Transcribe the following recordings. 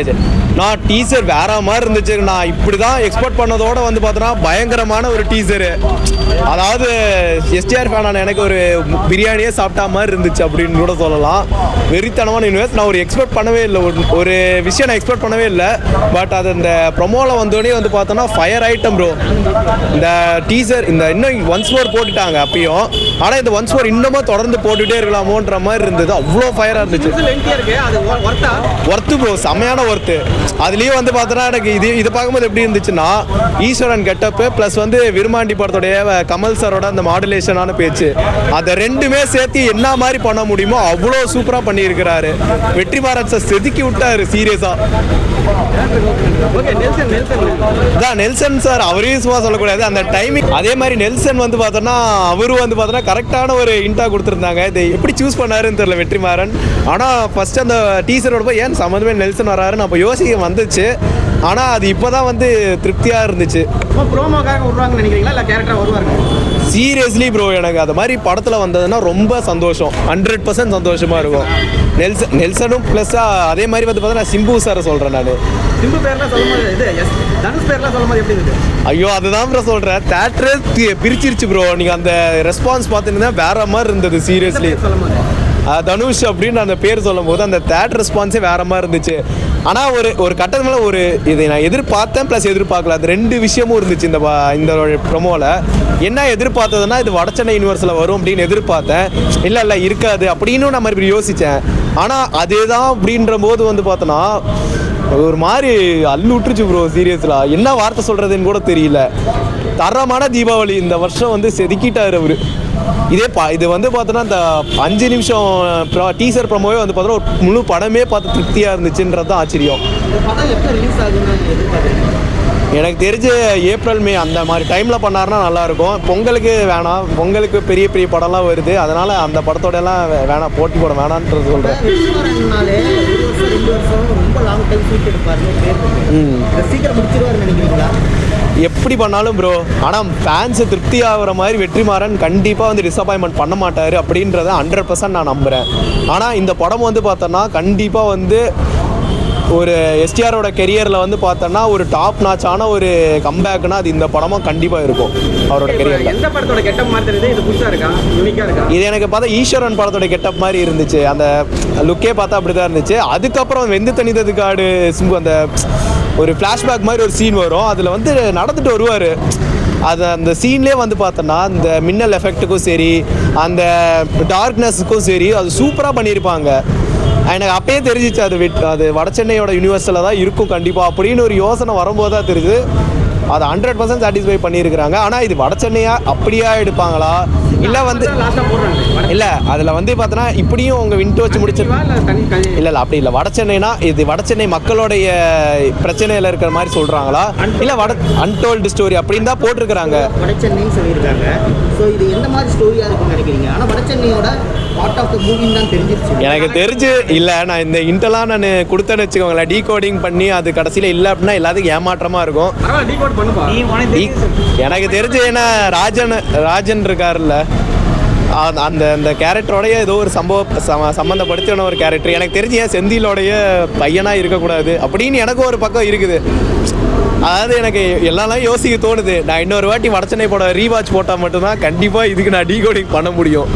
இருந்துச்சு. நான் டீசர் வேற மாதிரி இருந்துச்சு. நான் இப்படி தான் எக்ஸ்பெக்ட் பண்ணதோட வந்து பார்த்தோன்னா பயங்கரமான ஒரு டீசரு. அதாவது எஸ்டிஆர் ஃபேனான எனக்கு ஒரு பிரியாணியே சாப்பிட்டா மாதிரி இருந்துச்சு அப்படின்னு கூட சொல்லலாம். வெறித்தனமான யூனிவர்ஸ். நான் ஒரு எக்ஸ்பெக்ட் பண்ணவே இல்லை, ஒரு விஷயம் நான் எக்ஸ்பெக்ட் பண்ணவே இல்லை. பட் அது இந்த ப்ரொமோவில் வந்தோடனே வந்து பார்த்தோன்னா ஃபயர் ஐட்டம் ப்ரோ. இந்த டீசர் இந்த இன்னும் ஒன்ஸ் மோர் போட்டுட்டாங்க அப்பயும். ஆனால் இந்த ஒன்ஸ் மோர் இன்னமும் தொடர்ந்து போட்டுகிட்டே இருக்கலாமோன்ற மாதிரி இருந்தது. அவ்வளோ ஃபயராக இருந்துச்சு. ஒர்த்து ப்ரோ, செம்மையான ஒர்த்து. அதுலேயும் வந்து பார்த்தோன்னா எனக்கு இது பார்க்கும்போது எப்படி இருந்துச்சுன்னா ஈஸ்வரன் கெட்டப்பு ப்ளஸ் வந்து விருமாண்டி படத்துடைய கமல் சாரோட அந்த மாடுலேஷனான பேச்சு, அதை ரெண்டுமே சேர்த்து என்ன மாதிரி பண்ண முடியுமோ அவ்வளோ சூப்பராக பண்ணியிருக்கிறாரு. வெற்றிமாறன் சார் செதுக்கி விட்டாரு சீரியஸாக. நெல்சன் சார் அவரையும் சும்மா சொல்லக்கூடாது. அந்த டைமிங் அதே மாதிரி நெல்சன் வந்து பார்த்தோன்னா அவரும் வந்து பார்த்தோன்னா கரெக்டான ஒரு இன்டா கொடுத்துருந்தாங்க. இதை எப்படி சூஸ் பண்ணாருன்னு தெரியல வெற்றிமாறன். ஆனால் ஃபர்ஸ்ட் அந்த டீசரோட போய் ஏன் சம்மந்தமே நெல்சன் வராருன்னு அப்போ யோசிக்க வந்துச்சு. ஆனால் அது இப்போ தான் வந்து திருப்தியாக இருந்துச்சு. சீரியஸ்லி ப்ரோ, எனக்கு அது மாதிரி படத்தில் வந்ததுன்னா ரொம்ப சந்தோஷம், 100% சந்தோஷமாக இருக்கும். நெல்சனும் ப்ளஸ்ஸாக அதே மாதிரி வந்து பார்த்தா நான் சிம்பு சாரை சொல்கிறேன். நான் சிம்பு பேர்லாம் தனுஷ் பேர்லாம் சொல்லும்போது எப்படி இருக்கு? ஐயோ அதுதான் ப்ரோ சொல்கிறேன். தேட்டரே பிரிச்சிருச்சு ப்ரோ. நீங்கள் அந்த ரெஸ்பான்ஸ் பார்த்துட்டு வேற மாதிரி இருந்தது சீரியஸ்லி. தனுஷ் அப்படின்னு அந்த பேர் சொல்லும் போது அந்த தேட்டர் ரெஸ்பான்ஸே வேற மாதிரி இருந்துச்சு. ஆனால் ஒரு கட்டத்து மேலே ஒரு இதை நான் எதிர்பார்த்தேன் ப்ளஸ் எதிர்பார்க்கல, அது ரெண்டு விஷயமும் இருந்துச்சு இந்த ப்ரொமோவில். என்ன எதிர்பார்த்ததுன்னா இது வடச்சென்னை யூனிவர்ஸில் வரும் அப்படின்னு எதிர்பார்த்தேன். இல்லை இருக்காது அப்படின்னு நான் மறுபடியும் யோசித்தேன். ஆனால் அதே தான் அப்படின்ற போது வந்து பார்த்தோன்னா ஒரு மாதிரி அள்ளு விட்டுருச்சு ப்ரோ சீரியஸ்லாம். என்ன வார்த்தை சொல்கிறதுன்னு கூட தெரியல. தரமான தீபாவளி இந்த வருஷம் வந்து செதுக்கிட்டார் அவர். இது வந்து பார்த்தோன்னா இந்த 5 நிமிஷம் டீசர் ப்ரோமோவே வந்து பார்த்தோன்னா ஒரு முழு படமே பார்த்து திருப்தியாக இருந்துச்சுன்றது தான் ஆச்சரியம். எனக்கு தெரிஞ்சு ஏப்ரல் மே அந்த மாதிரி டைமில் பண்ணாருன்னா நல்லாயிருக்கும். பொங்கலுக்கு வேணாம், பொங்கலுக்கு பெரிய பெரிய படம்லாம் வருது, அதனால் அந்த படத்தோடலாம் வேணாம், போட்டி போட வேணான்றது சொல்கிறேன். எப்படி பண்ணாலும் ப்ரோ, ஆனால் ஃபேன்ஸு திருப்தி ஆகிற மாதிரி வெற்றிமாறன் கண்டிப்பாக வந்து டிசப்பாயின்மெண்ட் பண்ண மாட்டார் அப்படின்றத 100% நான் நம்புகிறேன். ஆனால் இந்த படம் வந்து பார்த்தோன்னா கண்டிப்பாக வந்து ஒரு எஸ்டிஆரோட கெரியரில் வந்து பார்த்தோன்னா ஒரு டாப் நாச்சான ஒரு கம்பேக்னா அது இந்த படமும் கண்டிப்பாக இருக்கும் அவரோட கெரியரில். எந்த படத்தோட கெட்டப் மாதிரி இருந்தது? இது புதுசாக இருக்கா, யூனிக்காக இருக்கா? இது எனக்கு பார்த்தா ஈஸ்வரன் படத்தோட கெட்டப் மாதிரி இருந்துச்சு. அந்த லுக்கே பார்த்தா அப்படி தான் இருந்துச்சு. அதுக்கப்புறம் வெந்து தனித்தது காடு சிம்பு அந்த ஒரு ஃப்ளாஷ்பேக் மாதிரி ஒரு சீன் வரும். அதில் வந்து நடந்துட்டு வருவார். அது அந்த சீன்லேயே வந்து பார்த்தோன்னா அந்த மின்னல் எஃபெக்ட்டுக்கும் சரி அந்த டார்க்னஸுக்கும் சரி அது சூப்பராக பண்ணியிருப்பாங்க. எனக்கு அப்பயே தெரிஞ்சிச்சு அது வடச்சென்னையோட யூனிவர்ஸில் தான் இருக்கும் கண்டிப்பாக அப்படின்னு ஒரு யோசனை வரும்போது தான் தெரியுது. அதை 100% சாட்டிஸ்ஃபை பண்ணியிருக்கிறாங்க. ஆனால் இது வடச்சென்னையா அப்படியா எடுப்பாங்களா இல்லை வந்து இல்லை அதில் வந்து பார்த்தோன்னா இப்படியும் உங்கள் விண்டு வச்சு முடிச்சு இல்லை அப்படி இல்லை. வடச்சென்னைனா இது வடச்சென்னை மக்களுடைய பிரச்சனையில் இருக்கிற மாதிரி சொல்கிறாங்களா இல்லை அன்டோல்டு ஸ்டோரி அப்படின்னு தான் போட்டிருக்கிறாங்க. வடச்சென்னைன்னு சொல்லியிருக்காங்க. ஸோ இது எந்த மாதிரி ஸ்டோரியாக இருக்குன்னு நினைக்கிறீங்க? ஆனால் வடச்சென்னையோட பார்ட் ஆஃப் த மூவின்னு தான் தெரிஞ்சிருச்சு எனக்கு தெரிஞ்சு. இல்லை நான் இந்த இன்டெல்லாம் நான் கொடுத்தேன்னு வச்சுக்கோங்களேன், டீகோடிங் பண்ணி அது கடைசியில் இல்லை அப்படின்னா எல்லாத்துக்கும் ஏமாற்றமாக இருக்கும். எனக்கு தெரிஞ்சு ஏன்னா ராஜன் இருக்காருல்ல அந்த அந்த கேரக்டரோடைய ஏதோ ஒரு சம்மந்தப்படுத்தின ஒரு கேரக்டர். எனக்கு தெரிஞ்சு ஏன் செந்திலோடைய பையனாக இருக்கக்கூடாது அப்படின்னு எனக்கு ஒரு பக்கம் இருக்குது. அதாவது எனக்கு எல்லாம் யோசிக்க தோணுது. நான் இன்னொரு வாட்டி வடச்சென்னை படம் ரீவாட்ச் போட்டால் மட்டும்தான் கண்டிப்பாக இதுக்கு நான் டீகோடிங் பண்ண முடியும்.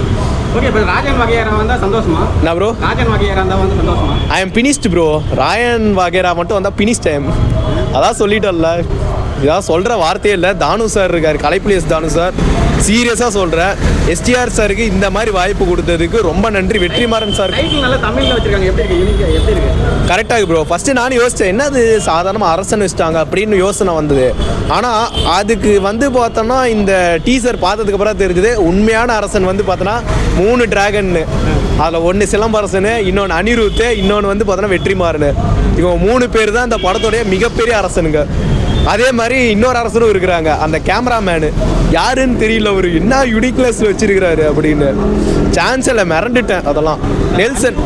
ஓகே, இப்போ ராஜன் வகையரா வந்தால் சந்தோஷமா? நான் ப்ரோ ராஜன் வகையரா இருந்தால் வந்து சந்தோஷமா? I am finished bro. Rayan வகைரா மட்டும் வந்தால் பினிஷ்ட் டைம். அதான் சொல்லிட்டோம்ல, இதான் சொல்கிற வார்த்தையே இல்லை. தானு சார் இருக்கார், கலைப்புலியஸ் தானு சார். சீரியஸாக சொல்கிறேன், எஸ்டிஆர் சாருக்கு இந்த மாதிரி வாய்ப்பு கொடுத்ததுக்கு ரொம்ப நன்றி. வெற்றிமாறன் சார் நல்லா தமிழில் வச்சுருக்காங்க, எப்படி இருக்கு? கரெக்டாக இருக்கு ப்ரோ. ஃபஸ்ட்டு நானும் யோசித்தேன் என்னது சாதாரணமாக அரசன் வச்சுட்டாங்க அப்படின்னு யோசனை வந்தது. ஆனால் அதுக்கு வந்து பார்த்தோன்னா இந்த டீசர் பார்த்ததுக்கப்புறம் தெரிஞ்சுது உண்மையான அரசன் வந்து பார்த்தோன்னா 3 டிராகன்னு. அதில் ஒன்று சிலம்பரசனு, இன்னொன்று அனிருத்து, இன்னொன்று வந்து பார்த்தோன்னா வெற்றிமாறன். இவங்க 3 பேர் தான் இந்த படத்தோடைய மிகப்பெரிய அரசனுங்க. அதே மாதிரி இன்னொரு அரசரும் இருக்கிறாங்க, அந்த கேமராமேனு யாருன்னு தெரியல, ஒரு என்ன யூனிக்னஸ் வச்சிருக்கிறாரு அப்படின்னு. சான்ஸ் இல்லை, மிரண்டுட்டேன். அதெல்லாம் நெல்சன்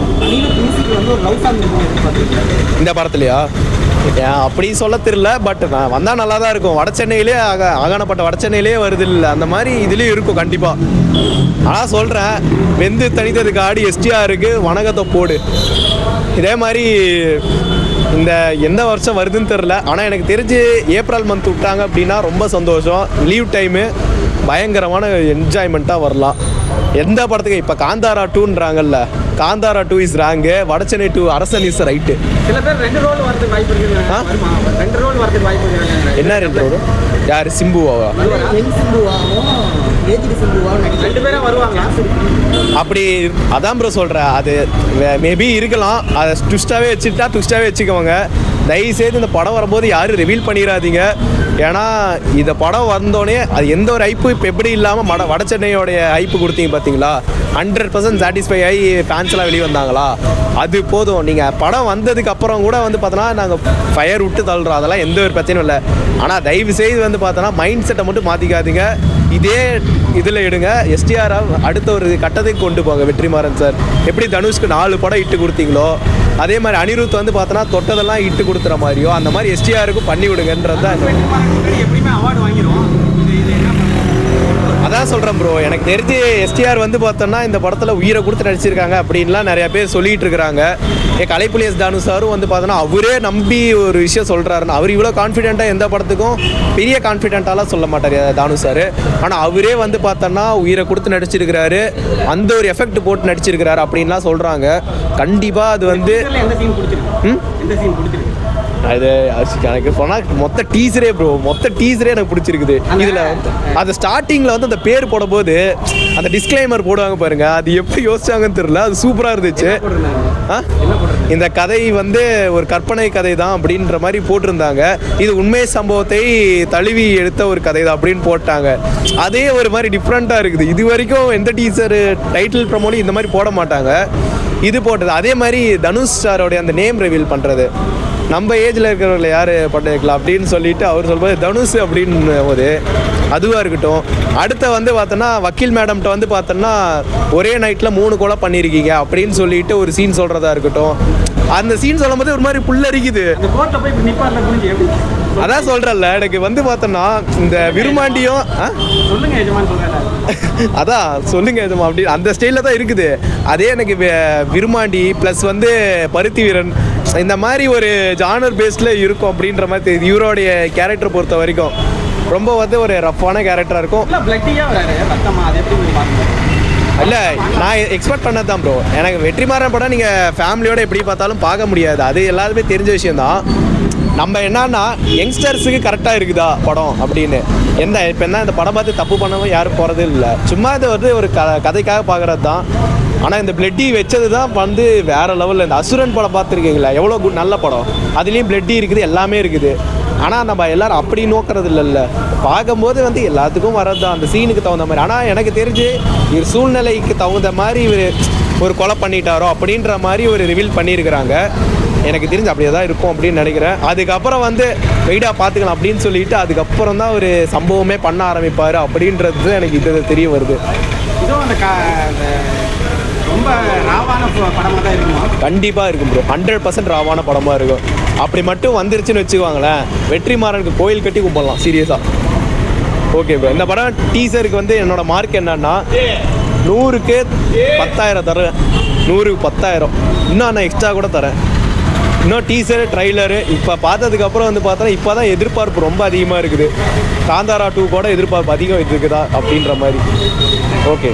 இந்த படத்துலையா அப்படி சொல்ல தெரியல. பட் நான் வந்தால் நல்லா தான் இருக்கும். வடச்சென்னையிலே ஆகானப்பட்ட வடச்சென்னையிலே வருது இல்லை, அந்த மாதிரி இதுலேயும் இருக்கும் கண்டிப்பாக. ஆனால் சொல்கிறேன், வெந்து தனித்ததுக்கு ஆடி எஸ்டிஆருக்கு வணக்கத்தை போடு. இதே மாதிரி இந்த எந்த வருஷம் வருதுன்னு தெரில. ஆனால் எனக்கு தெரிஞ்சு ஏப்ரல் மந்த் விட்டாங்க அப்படின்னா ரொம்ப சந்தோஷம். லீவ் டைமு பயங்கரமான என்ஜாய்மெண்ட்டாக வரலாம். எந்த படத்துக்கு இப்போ காந்தாரா 2ன்றாங்கல்ல, காந்தாரா 2 இஸ் ராங்கு, வடச்சென்னை 2 அரசன் இஸ் ரைட்டு. சில பேர் 2 ரோல் வரதுக்கு வாய்ப்பு இருக்கு. 2 ரோல் வரதுக்கு வாய்ப்பு இருக்கு. என்ன 2 ரோடு? யார், சிம்புவாவா? யங் சிம்புவாகவும் ஏஜ்டு சிம்புவாகவும் நடிக்க 2 பேரும் வருவாங்க. அப்படி அதான் ப்ரோ சொல்கிறேன். அது மேபி இருக்கலாம். அதை ட்விஸ்ட்டாகவே வச்சுக்கோங்க. தயவுசெய்து இந்த படம் வரும்போது யாரும் ரிவீல் பண்ணிடாதீங்க. ஏன்னா இந்த படம் வந்தோடனே அது எந்த ஒரு ஹைப்பு இப்போ எப்படி இல்லாமல் வட சென்னையோடைய ஹைப்பு கொடுத்தீங்க பார்த்தீங்களா, 100% சாட்டிஸ்ஃபை ஆகி ஃபேன்ஸ்லாம் வெளியே வந்தாங்களா, அது போதும். நீங்கள் படம் வந்ததுக்கு அப்புறம் கூட வந்து பார்த்தோன்னா நாங்கள் ஃபயர் விட்டு தள்ளுறோம், அதெல்லாம் எந்த ஒரு பிரச்சனையும் இல்லை. ஆனால் தயவு செய்து வந்து பார்த்தோன்னா மைண்ட் செட்டை மட்டும் மாற்றிக்காதீங்க. இதே இதில் எடுங்க. எஸ்டிஆர் அடுத்த ஒரு கட்டத்துக்கு கொண்டு போங்க. வெற்றிமாறன் சார் எப்படி தனுஷ்க்கு 4 படம் இட்டு கொடுத்தீங்களோ, அதே மாதிரி அனிருத் வந்து பார்த்தோன்னா தொட்டதெல்லாம் இட்டு கொடுத்துற மாதிரியோ அந்த மாதிரி எஸ்டிஆருக்கும் பண்ணி விடுங்கன்றது தான். எப்படியுமே அவார்டு வாங்கிடும். இது என்ன அதான் சொல்கிறேன் ப்ரோ. எனக்கு தெரிஞ்சு எஸ்டிஆர் வந்து பார்த்தோன்னா இந்த படத்தில் உயிரை கொடுத்து நடிச்சிருக்காங்க அப்படின்லாம் நிறையா பேர் சொல்லிகிட்டு இருக்கிறாங்க. கலைப்புலி எஸ் தானு சாரும் வந்து பார்த்தோன்னா அவரே நம்பி ஒரு விஷயம் சொல்கிறாருன்னு, அவர் இவ்வளோ கான்ஃபிடென்ட்டாக எந்த படத்துக்கும் பெரிய கான்ஃபிடென்ட்டாலாம் சொல்ல மாட்டார் தானு சார். ஆனால் அவரே வந்து பார்த்தோன்னா உயிரை கொடுத்து நடிச்சிருக்கிறாரு, அந்த ஒரு எஃபெக்ட் போட்டு நடிச்சிருக்கிறாரு அப்படின்லாம் சொல்கிறாங்க. கண்டிப்பாக அது வந்து எந்த சீன் பிடிச்சிருக்கு? எந்த சீன் பிடிச்சிருக்கு? அது எனக்கு சொன்னால் மொத்த டீசரே எனக்கு பிடிச்சிருக்குது. இதில் அது ஸ்டார்டிங்கில் வந்து அந்த பேர் போடும்போது அந்த டிஸ்க்ளைமர் போடுவாங்க பாருங்க, அது எப்படி யோசிச்சாங்கன்னு தெரியல, அது சூப்பராக இருந்துச்சு. இந்த கதை வந்து ஒரு கற்பனை கதை தான் அப்படின்ற மாதிரி போட்டிருந்தாங்க. இது உண்மை சம்பவத்தை தழுவி எடுத்த ஒரு கதை தான் அப்படின்னு போட்டாங்க. அதே ஒரு மாதிரி டிஃப்ரெண்ட்டாக இருக்குது. இது வரைக்கும் எந்த டீசர் டைட்டில் ப்ரமோலையும் இந்த மாதிரி போட மாட்டாங்க. இது போட்டது அதே மாதிரி தனுஷ் சாரோடைய அந்த நேம் ரிவீல் பண்ணுறது, நம்ம ஏஜில் இருக்கிறவங்களை யார் பண்ணிக்கலாம் அப்படின்னு சொல்லிட்டு அவர் சொல்லும்போது தனுஷ் அப்படின்னு போது அதுவாக இருக்கட்டும். அடுத்த வந்து பார்த்தோன்னா வக்கீல் மேடம்கிட்ட வந்து பார்த்தோன்னா ஒரே நைட்டில் 3 கொலை பண்ணியிருக்கீங்க அப்படின்னு சொல்லிட்டு ஒரு சீன் சொல்கிறதா இருக்கட்டும். அந்த சீன் சொல்லும் போது ஒரு மாதிரி புல்லரிக்குது. அதான் சொல்கிறேன்ல, எனக்கு வந்து பார்த்தோன்னா இந்த விருமாண்டியும் அதான் சொல்லுங்க எதுமா அப்படி அந்த ஸ்டைலில் தான் இருக்குது. அதே எனக்கு விருமாண்டி ப்ளஸ் வந்து பருத்தி வீரன் இந்த மாதிரி ஒரு ஜானர் பேஸில் இருக்கும் அப்படின்ற மாதிரி தெரியுது. இவருடைய கேரக்டர் பொறுத்த வரைக்கும் ரொம்ப வந்து ஒரு ரஃப்பான கேரக்டராக இருக்கும். இல்லை நான் எக்ஸ்பெக்ட் பண்ணது தான் ப்ரோ. எனக்கு வெற்றிமாறன் படம் நீங்கள் ஃபேமிலியோடு எப்படி பார்த்தாலும் பார்க்க முடியாது, அது எல்லாருமே தெரிஞ்ச விஷயந்தான். நம்ம என்னன்னா யங்ஸ்டர்ஸுக்கு கரெக்டாக இருக்குதா படம் அப்படின்னு இப்போ என்ன இந்த படம் பார்த்து தப்பு பண்ணவும் யாரும் போகிறது இல்லை. சும்மா இது வந்து ஒரு கதைக்காக பார்க்குறது தான். ஆனால் இந்த பிளட்டி வச்சது தான் வந்து வேறு லெவலில். இந்த அசுரன் படம் பார்த்துருக்கீங்களா, எவ்வளோ நல்ல படம், அதுலேயும் பிளட்டி இருக்குது, எல்லாமே இருக்குது. ஆனால் நம்ம எல்லோரும் அப்படி நோக்கிறது இல்லைல்ல, பார்க்கும்போது வந்து எல்லாத்துக்கும் வர்றது தான் அந்த சீனுக்கு தகுந்த மாதிரி. ஆனால் எனக்கு தெரிஞ்சு இவர் சூழ்நிலைக்கு தகுந்த மாதிரி ஒரு கொலை பண்ணிட்டாரோ அப்படின்ற மாதிரி ஒரு ரிவீல் பண்ணியிருக்கிறாங்க. எனக்கு தெரிஞ்சு அப்படியே தான் இருக்கும் அப்படின்னு நினைக்கிறேன். அதுக்கப்புறம் வந்து வெயிடாக பார்த்துக்கலாம் அப்படின்னு சொல்லிட்டு அதுக்கப்புறம் தான் ஒரு சம்பவமே பண்ண ஆரம்பிப்பார் அப்படின்றது எனக்கு இது தெரிய வருது. ரொம்ப ராவான படமாக தான் இருக்குமா? கண்டிப்பாக இருக்கும் ப்ரோ, 100% ராவான படமாக இருக்கும். அப்படி மட்டும் வந்துருச்சுன்னு வச்சுக்குவாங்களேன், வெற்றிமாறனுக்கு கோயில் கட்டி கும்பிடலாம் சீரியஸாக. ஓகே ப்ரோ, இந்த படம் டீசருக்கு வந்து என்னோட மார்க் என்னன்னா 100க்கு 10,000 தரேன். 100க்கு 10,000 இன்னும் நான் எக்ஸ்ட்ரா கூட தரேன். இன்னும் டீசரு ட்ரைலரு இப்போ பார்த்ததுக்கப்புறம் வந்து பார்த்தோன்னா இப்போ தான் எதிர்பார்ப்பு ரொம்ப அதிகமாக இருக்குது. காந்தாரா 2 கூட எதிர்பார்ப்பு அதிகம் இருக்குதா அப்படின்ற மாதிரி. ஓகே.